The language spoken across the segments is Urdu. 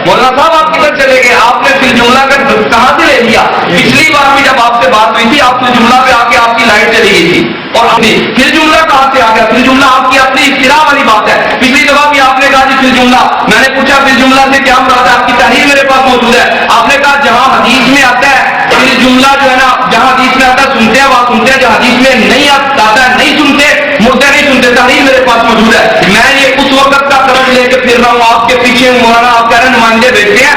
مولانا صاحب آپ کدھر چلے گئے؟ آپ نے فی الجملہ کا کہاں سے لے لیا؟ پچھلی بار بھی جب آپ سے بات ہوئی تھی آپ نے جملہ پہ آ کے آپ کی لائٹ چلی گئی تھی، اور پھر جملہ کہاں سے آ گیا؟ پھر جملہ آپ کی اپنی اختراع والی بات ہے۔ پچھلی دفعہ بھی آپ نے کہا جی پھر جملہ، میں نے پوچھا پھر جملہ سے کیا مراد ہے؟ آپ کی تحریر میرے پاس موجود ہے، آپ نے کہا جہاں حدیث میں آتا ہے پھر جملہ جو ہے نا، جہاں حدیث میں آتا ہے سنتے ہیں وہاں سنتے ہیں، جہاں حدیث میں نہیں آتا ہے نہیں سنتے، مردے نہیں سنتے۔ تحریر میرے پاس موجود ہے، میں یہ اس وقت کا قرض لے کے پھر رہا ہوں، آپ کے پیچھے مولانا آپ کہہ رہے ہیں نمائندے بھیجتے ہیں،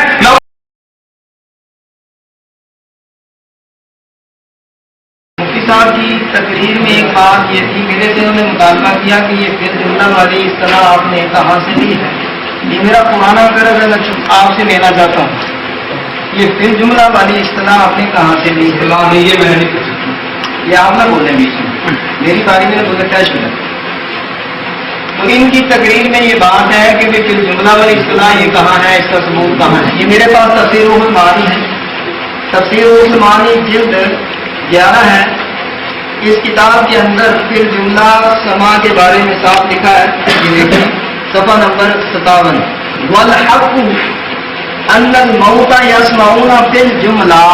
میں صاحب کی تقریر میں ایک بات یہ تھی، میرے سے انہوں نے مطالبہ کیا کہ یہ پھر جملہ والی اصطلاح آپ نے کہاں سے لی ہے؟ یہ میرا پرانا قرض ہے، میں آپ سے لینا چاہتا ہوں، یہ پھر جملہ والی اصطلاح آپ نے کہاں سے لی؟ اصطلاح نہیں، یہ میں نہیں پوچھا، یہ آپ نہ بولیں بیچ میں، میری باری میں بولے ٹیسٹ میں۔ تو ان کی تقریر میں یہ بات ہے کہ پھر جملہ والی اصطلاح یہ کہاں ہے، اس کا ثبوت کہاں ہے؟ یہ میرے پاس تفسیر روح المعانی ہے، تفسیر روح المعانی جلد 11 ہے، اس کتاب کے اندر پھر جملہ سما کے بارے میں صاف لکھا ہے، یہ دیکھیں صفحہ نمبر 57، والحق ان الموت یسمعون فی الجملہ۔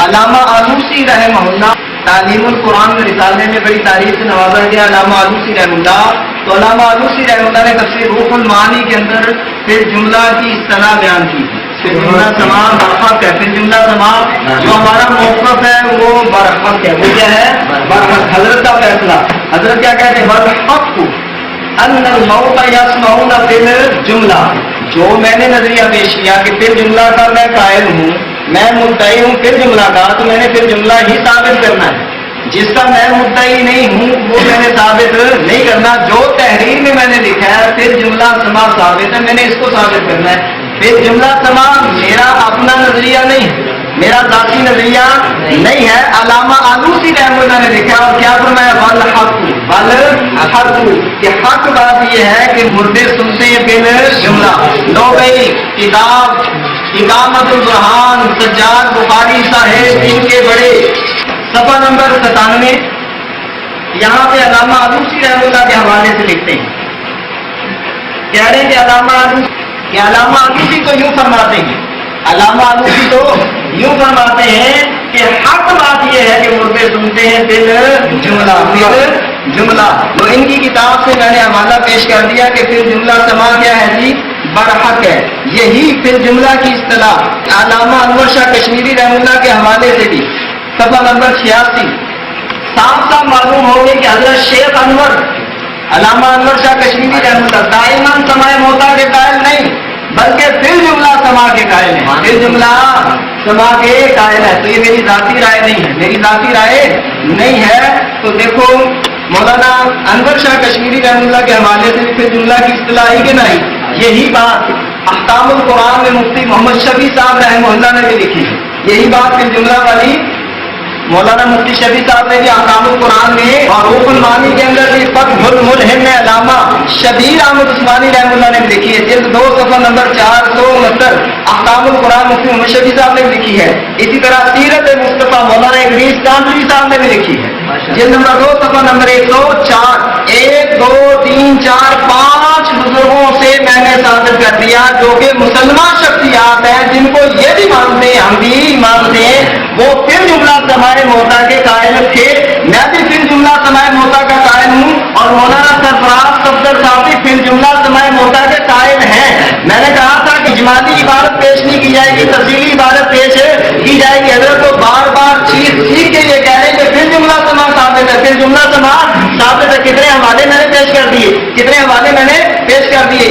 علامہ آلوسی رحمہ اللہ تعلیم القرآن میں رسالے میں بڑی تعریف سے نوازا گیا علامہ آلوسی رحمہ اللہ، تو علامہ آلوسی رحمہ اللہ نے تفسیر روح المعانی کے اندر پھر جملہ کی اصطلاح بیان کی، پھر جملہ سما برحق ہے، پھر جملہ سما جو ہمارا موقف ہے وہ برحق ہے، وہ کیا ہے؟ برحق، حضرت کا فیصلہ۔ حضرت کیا کہتے ہیں؟ برحق ان الموت یسمعون فی الجملہ، جو میں نے نظریہ پیش کیا کہ پھر جملہ کا میں قائل ہوں، میں مدعی ہوں پھر جملہ کا، تو میں نے پھر جملہ ہی ثابت کرنا ہے، جس کا میں مدعی نہیں ہوں وہ میں نے ثابت نہیں کرنا۔ جو تحریر میں نے لکھا ہے پھر جملہ سما ثابت ہے، میں نے اس کو ثابت کرنا ہے۔ پھر جملہ سما میرا اپنا نظریہ نہیں ہے، میرا ذاتی نظریہ نہیں ہے، علامہ آلوسی رحمہ اللہ نے لکھا، اور کیا فرمایا؟ بالحق، کہ حق بات یہ ہے کہ مردے سنتے ہیں پھر جملہ۔ لو گئی کتاب اقامت البرہان سجاد بخاری صاحب ان کے بڑے، صفحہ نمبر 97، یہاں پہ علامہ آلوسی رحمہ اللہ کے حوالے سے لکھتے ہیں، کہہ رہے ہیں کہ علامہ آلوسی تو یوں فرماتے ہیں، علامہ آلوسی تو یوں فرماتے ہیں کہ حق بات یہ ہے کہ مردے سنتے ہیں پھر جملہ، پھر جملہ۔ تو ان کی کتاب سے میں نے حوالہ پیش کر دیا کہ پھر جملہ سما کیا ہے جی؟ برحق ہے، یہی پھر جملہ کی اصطلاح علامہ انور شاہ کشمیری رحمہ اللہ کے حوالے سے بھی صفحہ نمبر 86 صاف صاف معلوم ہو گئی کہ حضرت شیخ انور علامہ انور شاہ کشمیری رحمہ اللہ دائماً سماع موتا کے قائل نہیں بلکہ پھر جملہ سما کے قائل ہے، پھر جملہ سما کے قائل ہے۔ تو یہ میری ذاتی رائے نہیں ہے، میری ذاتی رائے نہیں ہے۔ تو دیکھو مولانا انور شاہ کشمیری رحمہ اللہ کے حوالے سے بھی پھر جملہ کی اصطلاح ہی کہ نہیں، یہی بات احکام القرآن میں مفتی محمد شفیع صاحب رحمہ اللہ نے بھی لکھی ہے، یہی بات پھر جملہ والی مولانا مفتی شفیع صاحب نے بھی احکام القرآن میں اور روح المعانی کے اندر بھی فتح الملہم میں علامہ شبیر احمد عثمانی رحمہ اللہ نے بھی لکھی ہے، جلد 2 صفحہ نمبر 469 احکام القرآن مفتی محمد شفیع صاحب نے بھی لکھی ہے۔ اسی طرح سیرت مصطفیٰ مولانا ادریس کانپوری صاحب نے بھی لکھی ہے، جلد نمبر 2 صفحہ نمبر 104 1 2 3 4 5 بزرگوں سے میں نے ثابت کر دیا جو کہ مسلمان شخصیات ہیں، جن کو یہ بھی مانتے ہیں ہم بھی مانتے ہیں، وہ پھر جملہ سماع موتا کے قائل تھے، میں بھی پھر جملہ سماع موتا کا قائل ہوں، اور مولانا سرفراز صفدر صاحب بھی پھر جملہ سماع موتا کے قائل ہیں۔ میں نے کہا تھا کہ اجمالی عبارت پیش نہیں کی جائے گی، تفصیلی عبارت پیش کی جائے گی۔ حضرت کو بار بار چیخ کے یہ کہہ رہے ہیں کہ پھر جملہ سماع ثابت ہے، پھر جملہ سماع ثابت ہے۔ کتنے حوالے میں نے پیش کر دیے، کتنے حوالے میں نے پیش کر دیے۔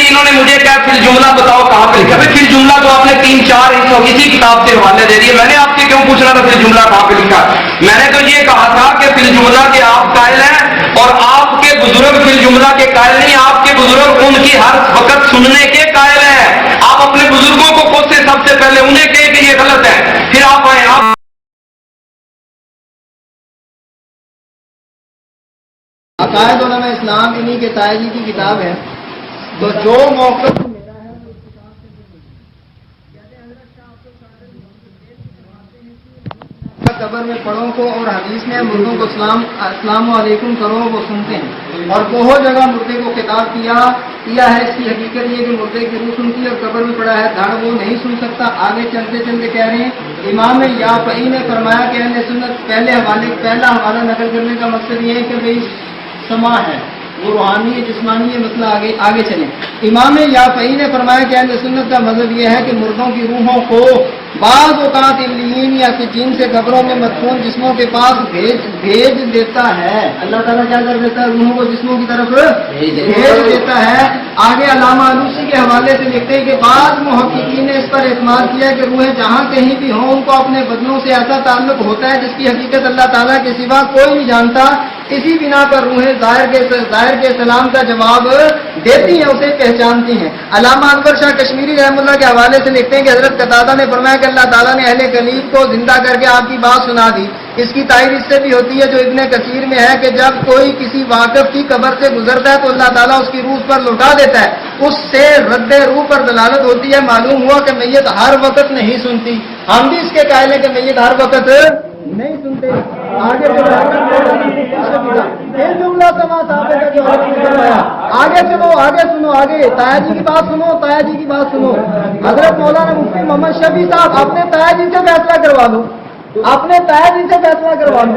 انہوں نے مجھے کہا پھر جملہ بتاؤ کہاں پہ لکھا ہے؟ پھر جملہ تو آپ نے 3-4 حصوں کسی کتاب سے حوالے دے دیے، میں نے آپ سے کیوں پوچھنا تھا پھر جملہ کہاں پہ لکھا؟ میں نے تو یہ کہا تھا کہ پھر جملہ کے آپ قائل ہیں، اور آپ کے بزرگ پھر جملہ کے قائل نہیں، آپ کے بزرگ ان کی ہر وقت سننے کے قائل ہیں۔ آپ اپنے بزرگوں کو خود سے سب سے پہلے انہیں کہے کہ یہ غلط ہے، پھر آپ آئے۔ آپ عقائد علماء اسلام انہی کے تائجی کی کتاب ہے، تو جو موقف میرا ہے وہ اس کتاب سے بھی نہیں۔ کہتے ہیں حضرت شاہ عبد القادر قبر میں پڑھو کو اور حدیث میں مردوں کو السلام علیکم کرو وہ سنتے ہیں، اور بہت جگہ مردے کو خطاب کیا ہے۔ اس کی حقیقت یہ کہ مردے کی روح سنتی ہے اور قبر میں پڑا ہے دھڑ وہ نہیں سن سکتا۔ آگے چلتے چلتے کہہ رہے ہیں امام یافعی نے فرمایا کہ اہل سنت پہلا حوالہ نقل کرنے کا مقصد یہ ہے کہ بھئی سما ہے، وہ روحانی ہے جسمانی ہے، مسئلہ آگے چلیں۔ امام یافعی نے فرمایا کہ اہل سنت کا مذہب یہ ہے کہ مردوں کی روحوں کو بعض اوقات علیین یا سجین سے قبروں میں مدفون جسموں کے پاس بھیج دیتا ہے۔ اللہ تعالیٰ کیا کر دیتا ہے؟ روحوں کو جسموں کی طرف بھیج دیتا ہے۔ آگے علامہ علوسی کے حوالے سے لکھتے ہیں کہ بعض محققین نے اس پر اعتماد کیا کہ روحیں جہاں کہیں بھی ہوں ان کو اپنے بدنوں سے ایسا تعلق ہوتا ہے جس کی حقیقت اللہ تعالیٰ کے سوا کوئی نہیں جانتا۔ اسی بنا پر روحیں ظاہر کے سلام کا جواب دیتی ہیں، اسے پہچانتی ہیں۔ علامہ انور شاہ کشمیری رحمۃ اللہ کے حوالے سے لکھتے ہیں کہ حضرت قتادہ نے فرمایا کہ اللہ تعالیٰ نے اہل کلیب کو زندہ کر کے آپ کی بات سنا دی۔ اس کی تائید اس سے بھی ہوتی ہے جو ابن کثیر میں ہے کہ جب کوئی کسی واقف کی قبر سے گزرتا ہے تو اللہ تعالیٰ اس کی روح پر لوٹا دیتا ہے، اس سے رد روح پر دلالت ہوتی ہے۔ معلوم ہوا کہ میت ہر وقت نہیں سنتی، ہم بھی اس کے قائل ہیں کہ میت ہر وقت نہیں سنتے۔ آگے جملہ سما ثابت ہے جو آگے چلو، آگے سنو، آگے تایا جی کی بات سنو، تایا جی کی بات سنو۔ حضرت مولانا مفتی محمد شفیع صاحب اپنے تایا جی سے فیصلہ کروا لو، اپنے تایا جی سے فیصلہ کروا لو۔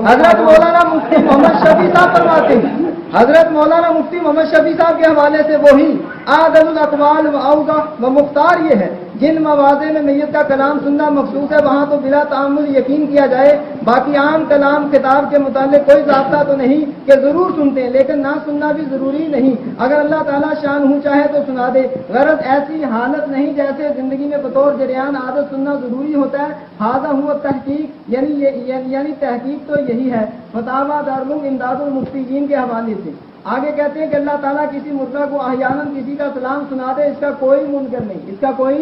حضرت مولانا مفتی محمد شفیع صاحب فرماتے ہیں، حضرت مولانا مفتی محمد شفیع صاحب کے حوالے سے وہی عادل الاقوال و اوضح و مختار یہ ہے جن مواضع میں میت کا کلام سننا مخصوص ہے وہاں تو بلا تعامل یقین کیا جائے، باقی عام کلام کتاب کے متعلق کوئی ضابطہ تو نہیں کہ ضرور سنتے ہیں، لیکن نہ سننا بھی ضروری نہیں، اگر اللہ تعالیٰ شان ہو چاہے تو سنا دے، غرض ایسی حالت نہیں جیسے زندگی میں بطور جریان عادت سننا ضروری ہوتا ہے۔ ہذا ہوا تحقیق، یعنی تحقیق تو یہی ہے۔ فتاوی دارالعلوم امداد المفتیین کے حوالے سے آگے کہتے ہیں کہ اللہ تعالیٰ کسی مردہ کو احیاناً کسی کا سلام سنا دے، اس کا کوئی منکر نہیں، اس کا کوئی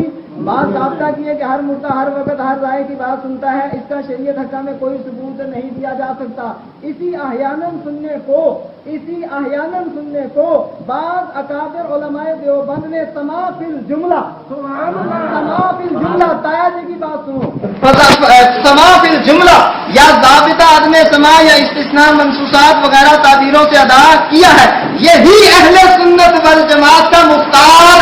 بات ضابطہ کی ہے کہ ہر مردہ ہر وقت ہر رائے کی بات سنتا ہے، اس کا شریعت حقہ میں کوئی ثبوت نہیں دیا جا سکتا۔ اسی احیاناً سننے کو بعض اکابر علماء دیوبند نے سما فی الجملہ تایا جی کی بات سنو، سما فی الجملہ یا ضابطہ عدم سما یا استثناء منصوصات وغیرہ تعبیروں سے ادا کیا ہے۔ یہی اہل سنت والجماعت کا مختار